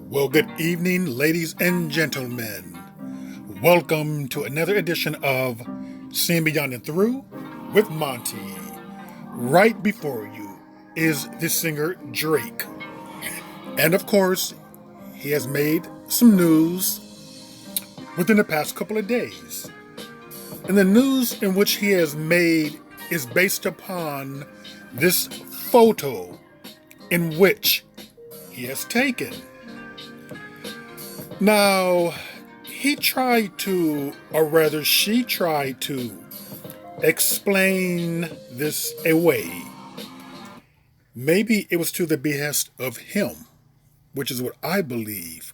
Well, good evening, ladies and gentlemen. Welcome to another edition of Seeing Beyond and Through with Monty. Right before you is the singer Drake. And of course, he has made some news within the past couple of days. And the news in which he has made is based upon this photo in which he has taken. Now, he tried to, or rather, she tried to explain this away. Maybe it was to the behest of him, which is what I believe,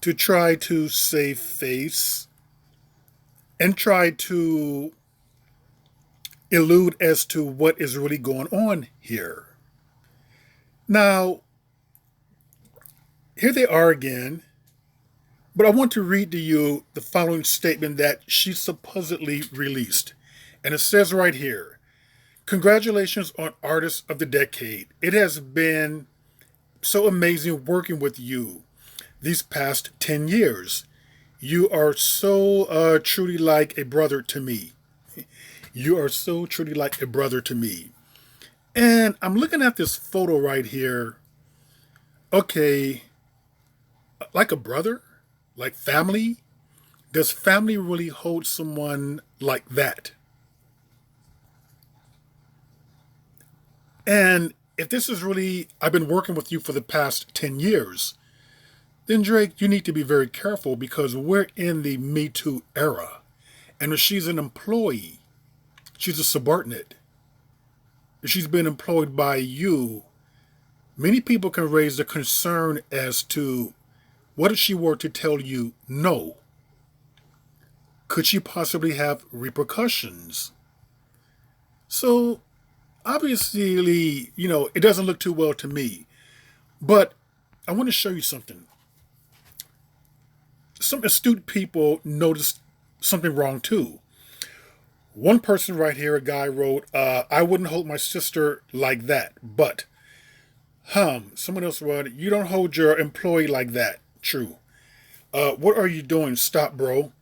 to try to save face and try to elude as to what is really going on here. Now, here they are again. But I want to read to you the following statement that she supposedly released. And it says right here, "Congratulations on Artist of the Decade. It has been so amazing working with you these past 10 years. You are so truly like a brother to me. You are so truly like a brother to me." And I'm looking at this photo right here. Okay, like a brother? Like family? Does family really hold someone like that? And if this is really, I've been working with you for the past 10 years, then Drake, you need to be very careful because we're in the Me Too era. And if she's an employee, she's a subordinate. If she's been employed by you, many people can raise the concern as to what if she were to tell you no? Could she possibly have repercussions? So, obviously, it doesn't look too well to me. But I want to show you something. Some astute people noticed something wrong too. One person right here, a guy wrote, "I wouldn't hold my sister like that, but, someone else wrote, you don't hold your employee like that. True. What are you doing? Stop, bro.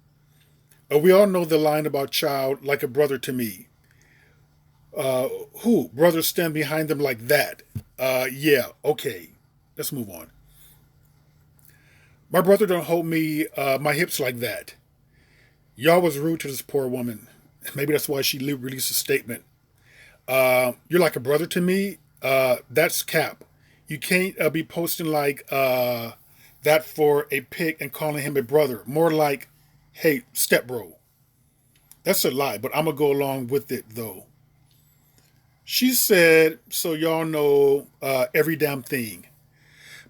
We all know the line about child like a brother to me. Who? Brothers stand behind them like that. Yeah, okay. Let's move on. My brother don't hold me, my hips like that. Y'all was rude to this poor woman. Maybe that's why she released a statement. You're like a brother to me? That's cap. You can't be posting like that for a pig and calling him a brother. More like, hey, step bro." That's a lie, but I'm going to go along with it though. She said, "So y'all know every damn thing."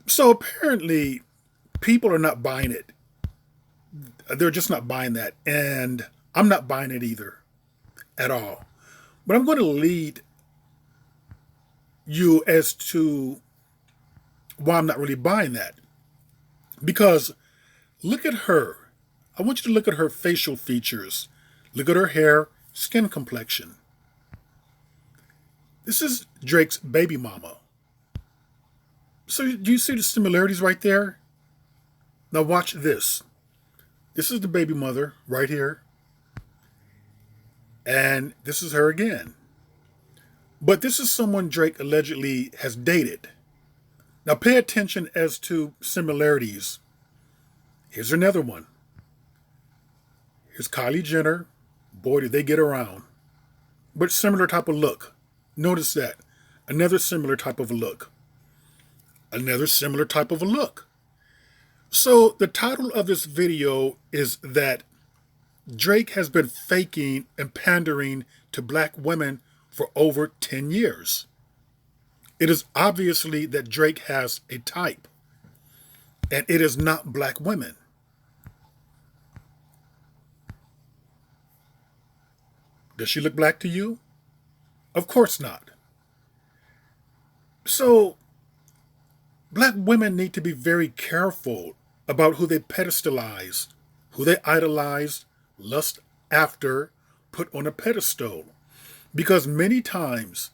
So apparently, people are not buying it. They're just not buying that. And I'm not buying it either at all. But I'm going to lead you as to why I'm not really buying that. Because look at her. I want you to look at her facial features. Look at her hair, skin complexion. This is Drake's baby mama. So do you see the similarities right there? Now watch this. This is the baby mother right here. And this is her again. But this is someone Drake allegedly has dated. Now pay attention as to similarities. Here's another one. Here's Kylie Jenner. Boy, did they get around. But similar type of look. Notice that. Another similar type of a look. Another similar type of a look. So the title of this video is that Drake has been faking and pandering to black women for over 10 years. It is obviously that Drake has a type. And it is not black women. Does she look black to you? Of course not. So, black women need to be very careful about who they pedestalize, who they idolize, lust after, put on a pedestal. Because many times,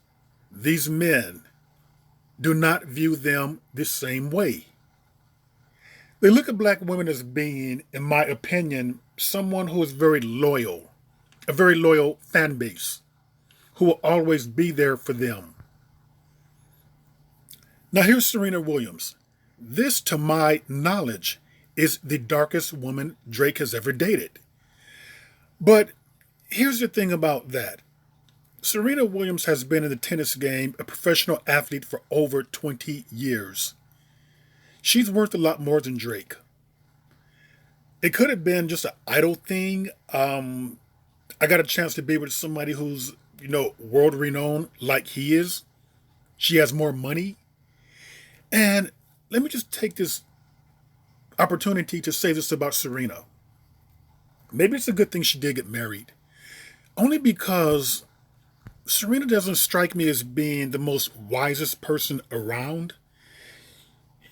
these men do not view them the same way. They look at black women as being, in my opinion, someone who is very loyal, a very loyal fan base, who will always be there for them. Now, here's Serena Williams. This, to my knowledge, is the darkest woman Drake has ever dated. But here's the thing about that. Serena Williams has been in the tennis game a professional athlete for over 20 years. She's worth a lot more than Drake. It could have been just an idol thing. I got a chance to be with somebody who's, world renowned like he is. She has more money. And let me just take this opportunity to say this about Serena. Maybe it's a good thing she did get married. Only because Serena doesn't strike me as being the most wisest person around.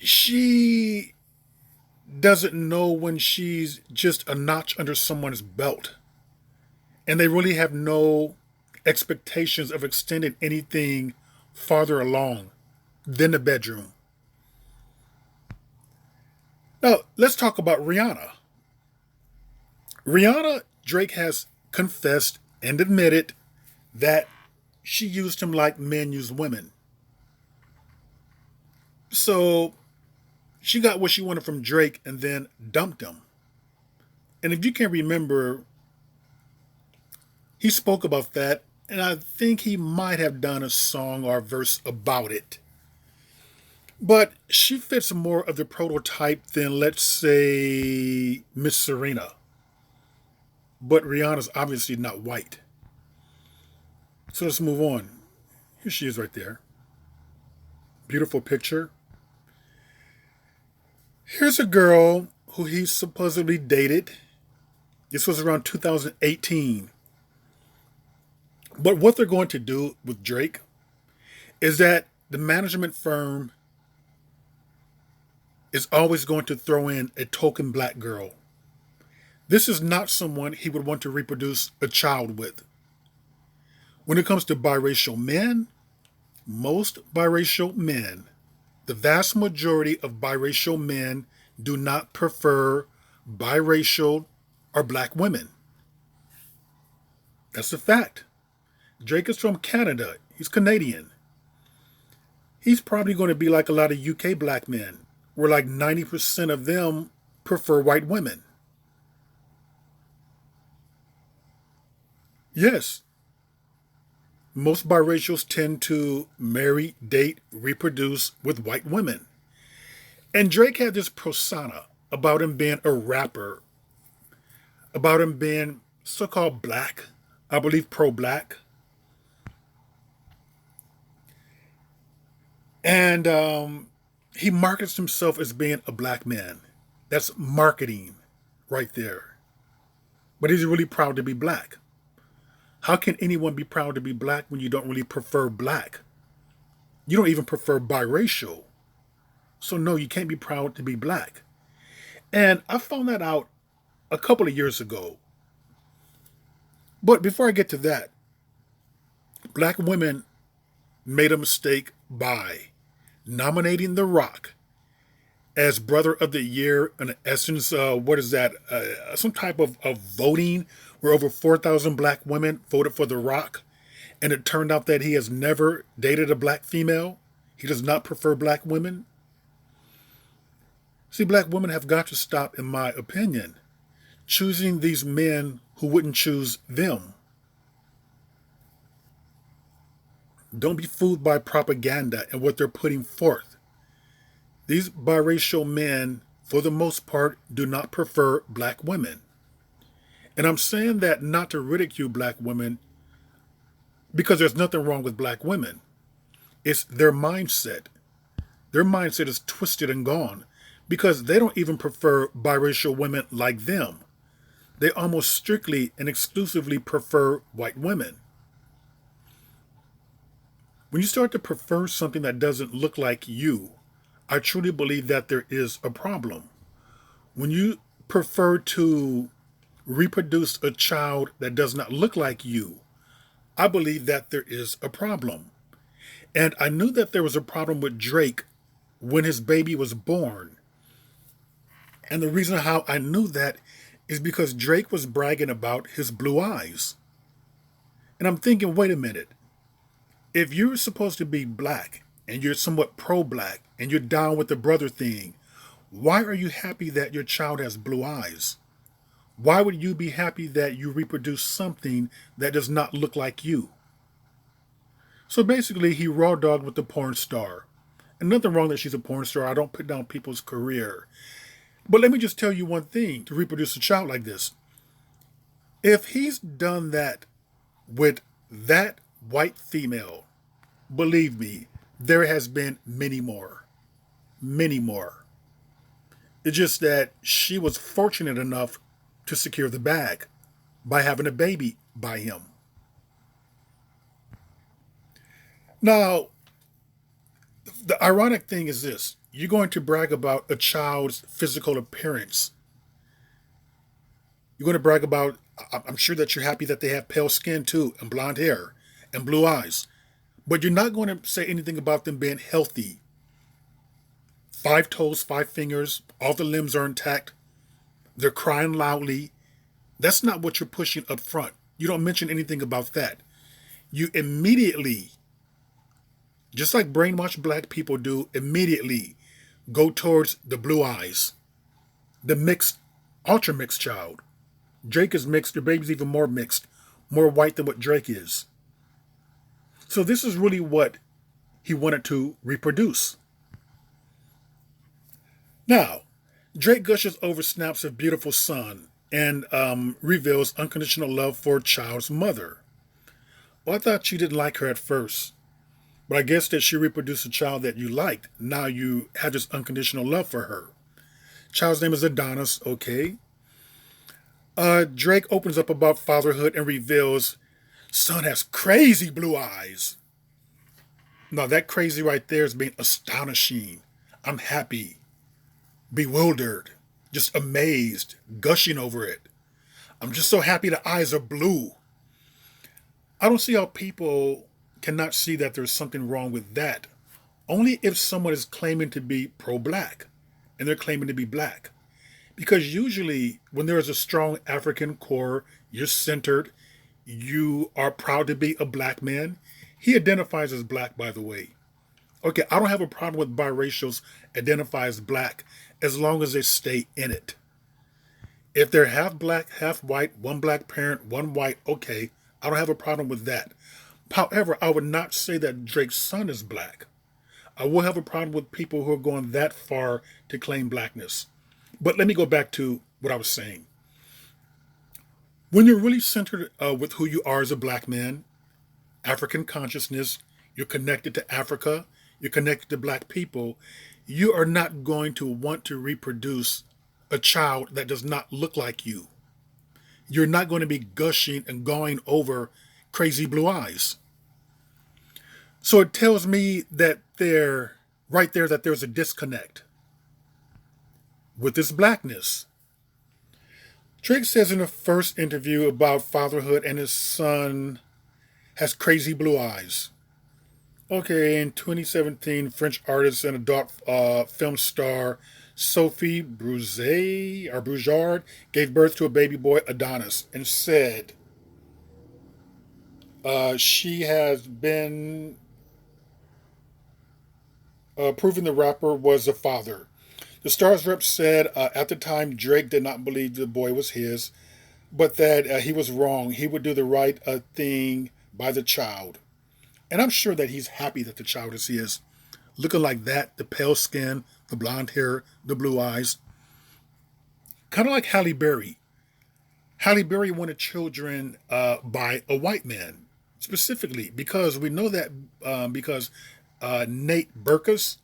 She doesn't know when she's just a notch under someone's belt. And they really have no expectations of extending anything farther along than the bedroom. Now, let's talk about Rihanna. Rihanna, Drake has confessed and admitted that she used him like men use women. So she got what she wanted from Drake and then dumped him. And if you can remember, he spoke about that, and I think he might have done a song or a verse about it. But she fits more of the prototype than, let's say, Miss Serena. But Rihanna's obviously not white. So let's move on. Here she is right there. Beautiful picture. Here's a girl who he supposedly dated. This was around 2018. But what they're going to do with Drake is that the management firm is always going to throw in a token black girl. This is not someone he would want to reproduce a child with. When it comes to biracial men, most biracial men, the vast majority of biracial men do not prefer biracial or black women. That's a fact. Drake is from Canada. He's Canadian. He's probably going to be like a lot of UK black men, where like 90% of them prefer white women. Yes, most biracials tend to marry, date, reproduce with white women. And Drake had this persona about him being a rapper, about him being so-called black, I believe pro-black. And he markets himself as being a black man. That's marketing right there. But he's really proud to be black. How can anyone be proud to be black when you don't really prefer black? You don't even prefer biracial. So no, you can't be proud to be black. And I found that out a couple of years ago. But before I get to that, black women made a mistake by nominating The Rock as Brother of the Year. In essence, what is that? Some type of voting where over 4,000 black women voted for The Rock. And it turned out that he has never dated a black female. He does not prefer black women. See, black women have got to stop, in my opinion, choosing these men who wouldn't choose them. Don't be fooled by propaganda and what they're putting forth. These biracial men, for the most part, do not prefer black women. And I'm saying that not to ridicule black women, because there's nothing wrong with black women. It's their mindset. Their mindset is twisted and gone because they don't even prefer biracial women like them. They almost strictly and exclusively prefer white women. When you start to prefer something that doesn't look like you, I truly believe that there is a problem. When you prefer to reproduce a child that does not look like you, I believe that there is a problem. And I knew that there was a problem with Drake when his baby was born. And the reason how I knew that is because Drake was bragging about his blue eyes. And I'm thinking, wait a minute. If you're supposed to be black and you're somewhat pro black and you're down with the brother thing, why are you happy that your child has blue eyes? Why would you be happy that you reproduce something that does not look like you? So basically, he raw dogged with the porn star. And nothing wrong that she's a porn star. I don't put down people's career. But let me just tell you one thing to reproduce a child like this. If he's done that with that white female, believe me, there has been many more. Many more. It's just that she was fortunate enough to secure the bag by having a baby by him. Now, the ironic thing is this. You're going to brag about a child's physical appearance. You're going to brag about, I'm sure that you're happy that they have pale skin too, and blonde hair, and blue eyes. But you're not going to say anything about them being healthy. 5 toes, 5 fingers, all the limbs are intact. They're crying loudly. That's not what you're pushing up front. You don't mention anything about that. You immediately, just like brainwashed black people do, immediately go towards the blue eyes, the mixed, ultra mixed child. Drake is mixed, your baby's even more mixed, more white than what Drake is. So this is really what he wanted to reproduce. Now, Drake gushes over snaps of beautiful son and reveals unconditional love for child's mother. Well, I thought you didn't like her at first, but I guess that she reproduced a child that you liked. Now you have this unconditional love for her. Child's name is Adonis, okay. Drake opens up about fatherhood and reveals son has crazy blue eyes. Now that crazy right there is being astonishing. I'm happy, bewildered, just amazed, gushing over it. I'm just so happy the eyes are blue. I don't see how people cannot see that there's something wrong with that. Only if someone is claiming to be pro-black and they're claiming to be black. Because usually when there is a strong African core, you're centered, you are proud to be a black man. He identifies as black, by the way. Okay, I don't have a problem with biracials identify as black as long as they stay in it. If they're half black, half white, one black parent, one white, okay, I don't have a problem with that. However, I would not say that Drake's son is black. I will have a problem with people who are going that far to claim blackness. But let me go back to what I was saying. When you're really centered with who you are as a black man, African consciousness, you're connected to Africa, you're connected to black people, you are not going to want to reproduce a child that does not look like you. You're not going to be gushing and going over crazy blue eyes. So it tells me that right there that there's a disconnect with this blackness. Drake says in the first interview about fatherhood and his son has crazy blue eyes. Okay, in 2017, French artist and adult film star Sophie Bourgeard gave birth to a baby boy, Adonis, and said she has been proving the rapper was the father. The star's rep said at the time Drake did not believe the boy was his, but that he was wrong. He would do the right thing by the child. And I'm sure that he's happy that the child is his. Looking like that, the pale skin, the blonde hair, the blue eyes. Kind of like Halle Berry. Halle Berry wanted children by a white man, specifically, because we know that because Nate Berkus,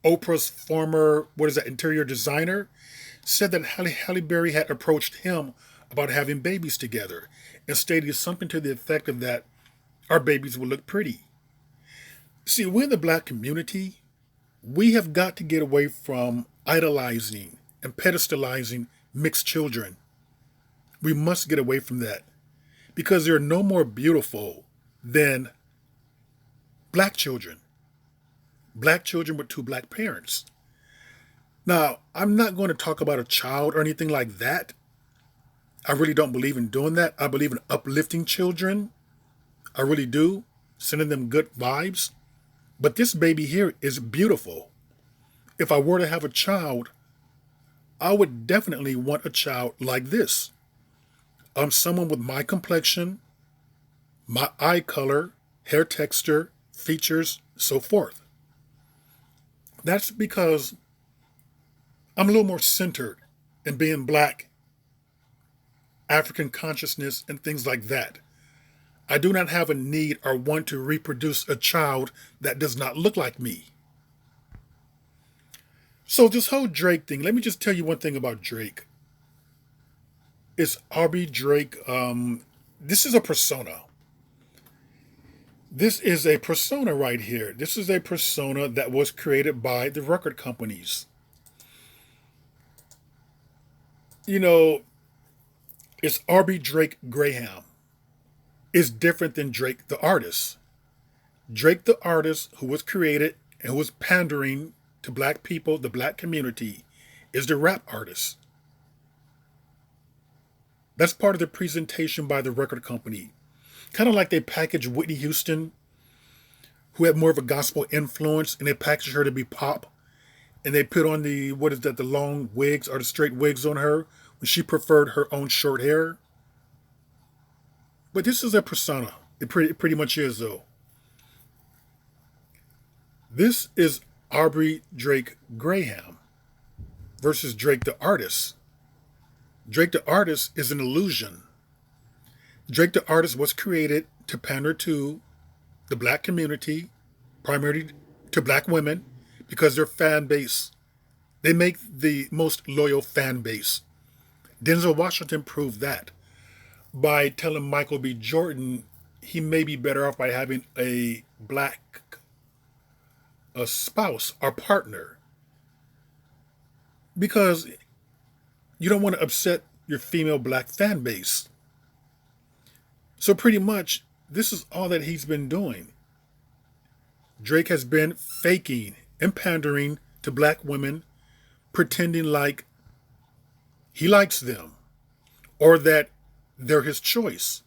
Oprah's former, interior designer, said that Halle Berry had approached him about having babies together and stated something to the effect of that our babies will look pretty. See, we're in the black community. We have got to get away from idolizing and pedestalizing mixed children. We must get away from that because they're no more beautiful than black children. Black children with two black parents. Now, I'm not going to talk about a child or anything like that. I really don't believe in doing that. I believe in uplifting children. I really do. Sending them good vibes. But this baby here is beautiful. If I were to have a child, I would definitely want a child like this. Someone with my complexion, my eye color, hair texture, features, so forth. That's because I'm a little more centered in being black, African consciousness, and things like that. I do not have a need or want to reproduce a child that does not look like me. So this whole Drake thing, let me just tell you one thing about Drake. It's Aubrey Drake. This is a persona. This is a persona right here. This is a persona that was created by the record companies. You know, it's Aubrey Drake Graham. It's different than Drake the artist. Drake the artist, who was created and who was pandering to black people, the black community, is the rap artist. That's part of the presentation by the record company. Kind of like they packaged Whitney Houston, who had more of a gospel influence, and they packaged her to be pop. And they put on the, what is that, the long wigs or the straight wigs on her when she preferred her own short hair. But this is a persona. It pretty much is, though. This is Aubrey Drake Graham versus Drake the artist. Drake the artist is an illusion. Drake the artist was created to pander to the black community, primarily to black women, because their fan base, they make the most loyal fan base. Denzel Washington proved that by telling Michael B. Jordan he may be better off by having a black spouse or partner, because you don't want to upset your female black fan base. So pretty much, this is all that he's been doing. Drake has been faking and pandering to black women, pretending like he likes them or that they're his choice.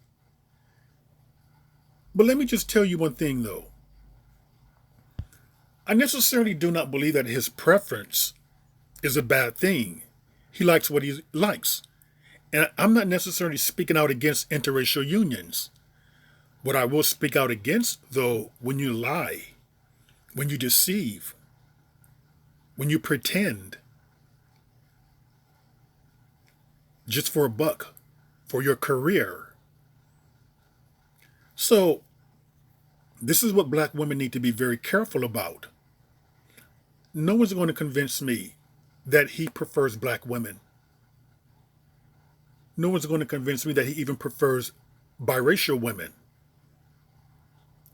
But let me just tell you one thing, though. I necessarily do not believe that his preference is a bad thing. He likes what he likes. And I'm not necessarily speaking out against interracial unions. What I will speak out against, though, when you lie, when you deceive, when you pretend, just for a buck, for your career. So, this is what black women need to be very careful about. No one's going to convince me that he prefers black women. No one's going to convince me that he even prefers biracial women.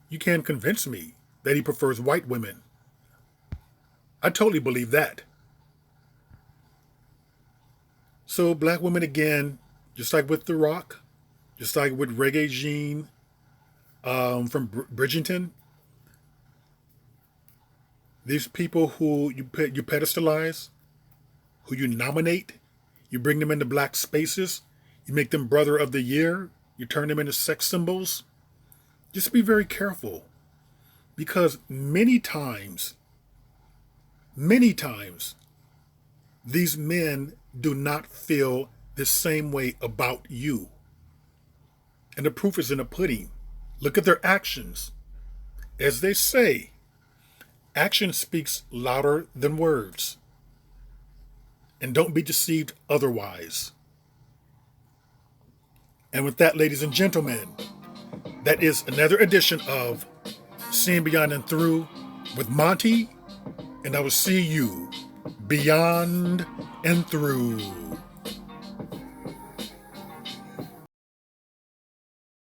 You can't convince me that he prefers white women. I totally believe that. So black women, again, just like with The Rock, just like with Reggae Jean from Bridgerton, these people who you pedestalize, who you nominate, you bring them into black spaces, you make them brother of the year, you turn them into sex symbols. Just be very careful, because many times, these men do not feel the same way about you. And the proof is in the pudding. Look at their actions. As they say, action speaks louder than words. And don't be deceived otherwise. And with that, ladies and gentlemen, that is another edition of Seeing Beyond and Through with Monty, and I will see you beyond and through.